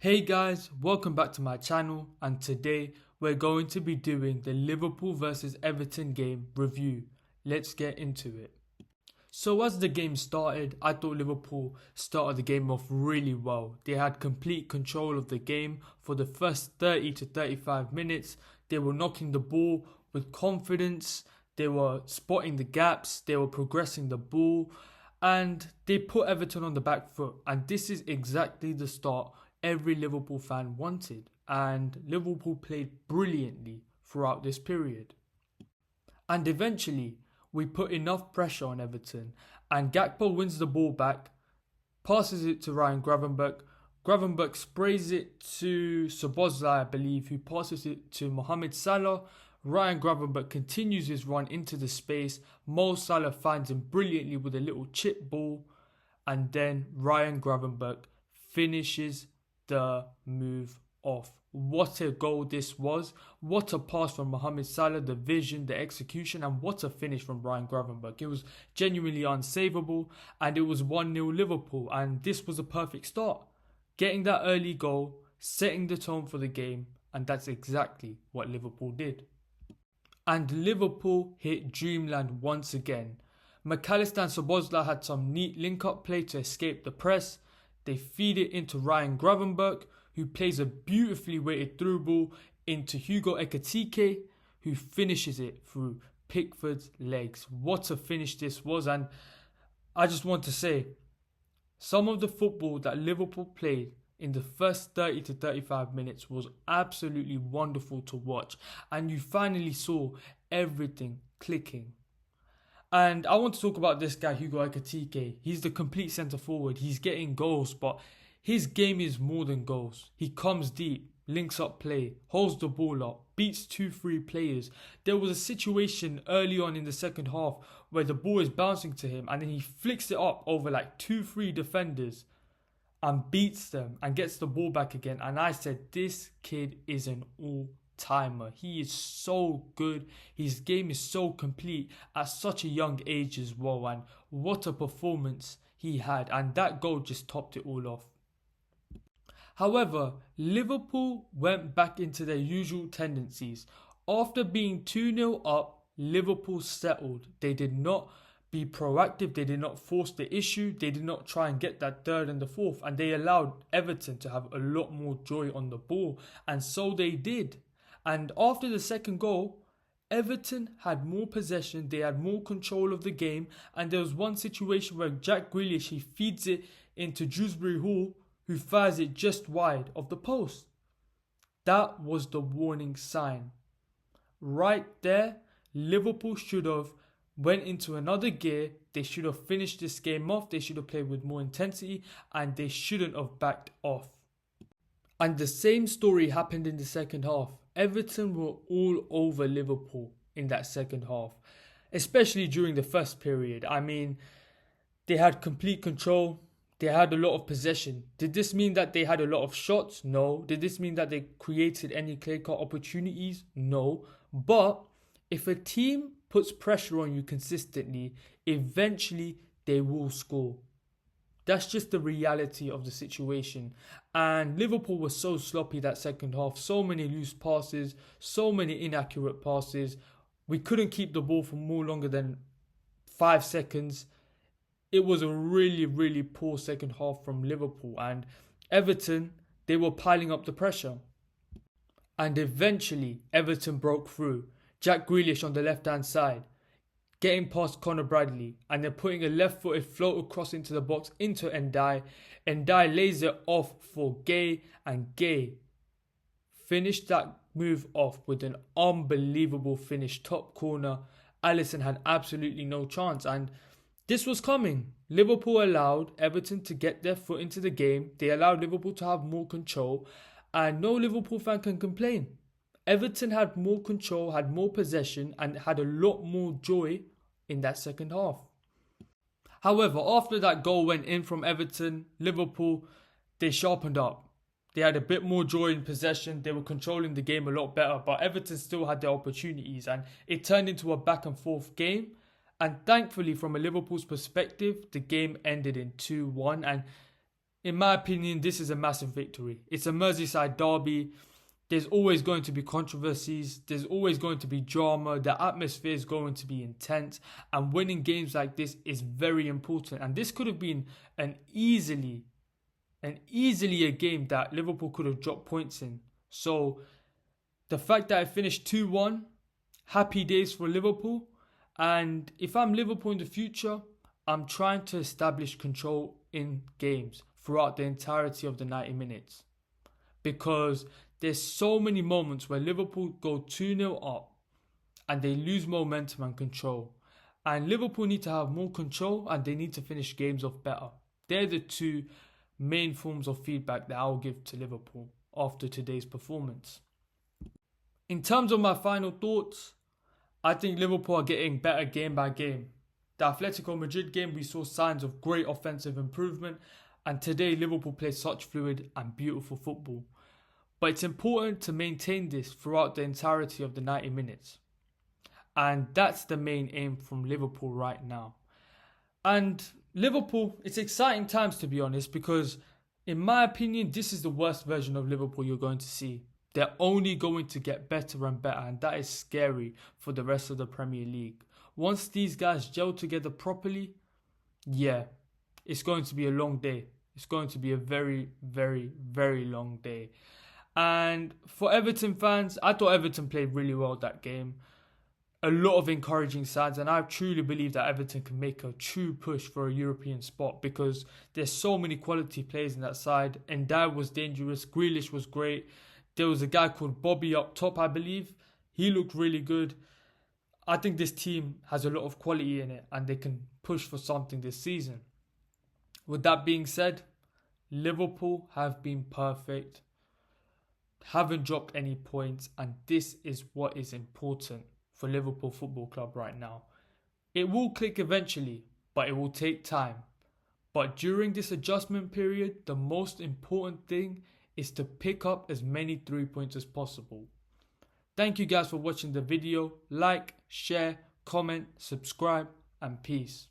Hey guys, welcome back to my channel, and today we're going to be doing the Liverpool versus Everton game review. Let's get into it. So as the game started, I thought Liverpool started the game off really well. They had complete control of the game for the first 30 to 35 minutes. They were knocking the ball with confidence, they were spotting the gaps, they were progressing the ball, and they put Everton on the back foot. And this is exactly the start every Liverpool fan wanted. And Liverpool played brilliantly throughout this period. And eventually, we put enough pressure on Everton, and Gakpo wins the ball back, passes it to Ryan Gravenberch. Gravenberch sprays it to Szoboszlai, I believe, who passes it to Mohamed Salah. Ryan Gravenberch continues his run into the space. Mo Salah finds him brilliantly with a little chip ball, and then Ryan Gravenberch finishes the move off. What a goal this was. What a pass from Mohamed Salah, the vision, the execution, and what a finish from Ryan Gravenberch. It was genuinely unsavable, and it was 1-0 Liverpool, and this was a perfect start. Getting that early goal, setting the tone for the game, and that's exactly what Liverpool did. And Liverpool hit dreamland once again. McAllister and Szoboszlai had some neat link-up play to escape the press. They feed it into Ryan Gravenberch, who plays a beautifully weighted through ball into Hugo Ekitike, who finishes it through Pickford's legs. What a finish this was. And I just want to say, some of the football that Liverpool played in the first 30 to 35 minutes was absolutely wonderful to watch. And you finally saw everything clicking. And I want to talk about this guy, Hugo Ekitike. He's the complete centre forward. He's getting goals, but his game is more than goals. He comes deep, links up play, holds the ball up, beats 2-3 players. There was a situation early on in the second half where the ball is bouncing to him, and then he flicks it up over like 2-3 defenders and beats them and gets the ball back again. And I said, this kid is an all-timer. He is so good. His game is so complete at such a young age as well. And what a performance he had. And that goal just topped it all off. However, Liverpool went back into their usual tendencies. After being 2-0 up, Liverpool settled. They did not be proactive. They did not force the issue. They did not try and get that third and the fourth. And they allowed Everton to have a lot more joy on the ball. And so they did. And after the second goal, Everton had more possession. They had more control of the game. And there was one situation where Jack Grealish, he feeds it into Dewsbury Hall, who fires it just wide of the post. That was the warning sign. Right there, Liverpool should have went into another gear. They should have finished this game off. They should have played with more intensity, and they shouldn't have backed off. And the same story happened in the second half. Everton were all over Liverpool in that second half, especially during the first period. I mean, they had complete control. They had a lot of possession. Did this mean that they had a lot of shots? No. Did this mean that they created any clear-cut opportunities? No. But if a team puts pressure on you consistently, eventually they will score. That's just the reality of the situation. And Liverpool was so sloppy that second half. So many loose passes, so many inaccurate passes. We couldn't keep the ball for more longer than 5 seconds. It was a really, really poor second half from Liverpool. And Everton, they were piling up the pressure. And eventually, Everton broke through. Jack Grealish on the left-hand side, getting past Conor Bradley, and then putting a left-footed float across into the box into Ndiaye. Ndiaye lays it off for Gay, and Gay finished that move off with an unbelievable finish. Top corner. Alisson had absolutely no chance, and this was coming. Liverpool allowed Everton to get their foot into the game. They allowed Liverpool to have more control, and no Liverpool fan can complain. Everton had more control, had more possession, and had a lot more joy in that second half. However, after that goal went in from Everton, Liverpool, they sharpened up. They had a bit more joy in possession. They were controlling the game a lot better, but Everton still had their opportunities, and it turned into a back and forth game. And thankfully, from a Liverpool's perspective, the game ended in 2-1, and in my opinion, this is a massive victory. It's a Merseyside derby. There's always going to be controversies. There's always going to be drama. The atmosphere is going to be intense. And winning games like this is very important. And this could have been an easily a game that Liverpool could have dropped points in. So the fact that I finished 2-1, happy days for Liverpool. And if I'm Liverpool in the future, I'm trying to establish control in games throughout the entirety of the 90 minutes. Because there's so many moments where Liverpool go 2-0 up and they lose momentum and control. And Liverpool need to have more control and they need to finish games off better. They're the two main forms of feedback that I'll give to Liverpool after today's performance. In terms of my final thoughts, I think Liverpool are getting better game by game. The Atletico Madrid game, we saw signs of great offensive improvement, and today Liverpool played such fluid and beautiful football. But it's important to maintain this throughout the entirety of the 90 minutes. And that's the main aim from Liverpool right now. And Liverpool, it's exciting times to be honest, because in my opinion, this is the worst version of Liverpool you're going to see. They're only going to get better and better, and that is scary for the rest of the Premier League. Once these guys gel together properly, yeah, it's going to be a long day. It's going to be a very, very, very long day. And for Everton fans, I thought Everton played really well that game. A lot of encouraging signs, and I truly believe that Everton can make a true push for a European spot because there's so many quality players in that side. And Ndiaye was dangerous, Grealish was great. There was a guy called Bobby up top, I believe. He looked really good. I think this team has a lot of quality in it and they can push for something this season. With that being said, Liverpool have been perfect, haven't dropped any points, and this is what is important for Liverpool Football Club right now. It will click eventually, but it will take time. But during this adjustment period, the most important thing is to pick up as many 3 points as possible. Thank you guys for watching the video. Like, share, comment, subscribe, and peace.